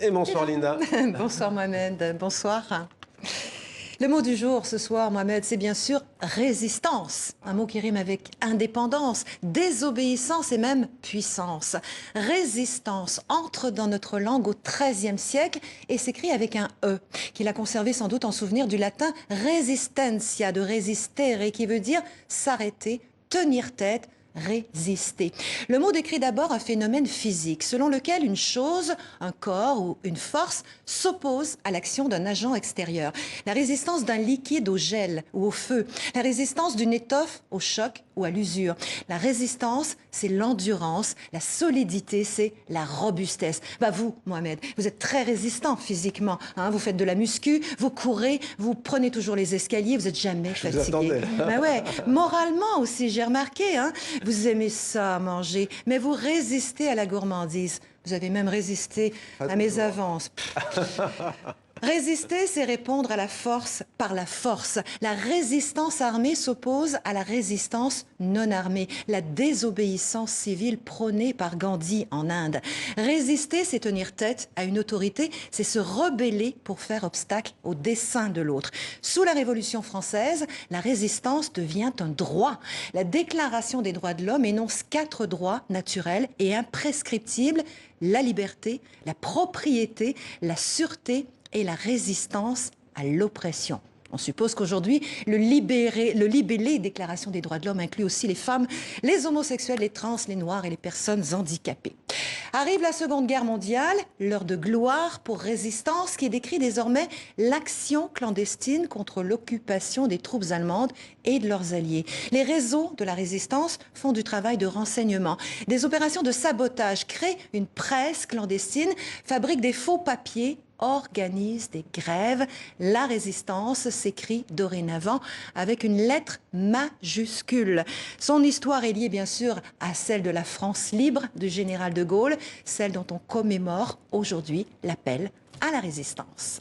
Et bonsoir Linda. Bonsoir Mohamed, bonsoir. Le mot du jour ce soir, Mohamed, c'est bien sûr résistance. Un mot qui rime avec indépendance, désobéissance et même puissance. Résistance entre dans notre langue au XIIIe siècle et s'écrit avec un E, qu'il a conservé sans doute en souvenir du latin resistentia, de resistere, qui veut dire s'arrêter, tenir tête, résister. Le mot décrit d'abord un phénomène physique, selon lequel une chose, un corps ou une force s'oppose à l'action d'un agent extérieur. La résistance d'un liquide au gel ou au feu, la résistance d'une étoffe au choc ou à l'usure. La résistance, c'est l'endurance, la solidité, c'est la robustesse. Vous, Mohamed, vous êtes très résistant physiquement. Vous faites de la muscu, vous courez, vous prenez toujours les escaliers, vous n'êtes jamais fatigué. Ouais. Moralement aussi, j'ai remarqué, vous aimez ça, manger, mais vous résistez à la gourmandise. Vous avez même résisté à mes avances. Résister, c'est répondre à la force par la force. La résistance armée s'oppose à la résistance non armée, la désobéissance civile prônée par Gandhi en Inde. Résister, c'est tenir tête à une autorité, c'est se rebeller pour faire obstacle au dessein de l'autre. Sous la Révolution française, la résistance devient un droit. La Déclaration des droits de l'homme énonce 4 droits naturels et imprescriptibles: la liberté, la propriété, la sûreté et la résistance à l'oppression. On suppose qu'aujourd'hui, le libellé Déclaration des droits de l'homme inclut aussi les femmes, les homosexuels, les trans, les noirs et les personnes handicapées. Arrive la Seconde Guerre mondiale, l'heure de gloire pour résistance qui décrit désormais l'action clandestine contre l'occupation des troupes allemandes et de leurs alliés. Les réseaux de la résistance font du travail de renseignement. Des opérations de sabotage créent une presse clandestine, fabriquent des faux papiers, organise des grèves. La résistance s'écrit dorénavant avec une lettre majuscule. Son histoire est liée bien sûr à celle de la France libre du général de Gaulle, celle dont on commémore aujourd'hui l'appel à la résistance.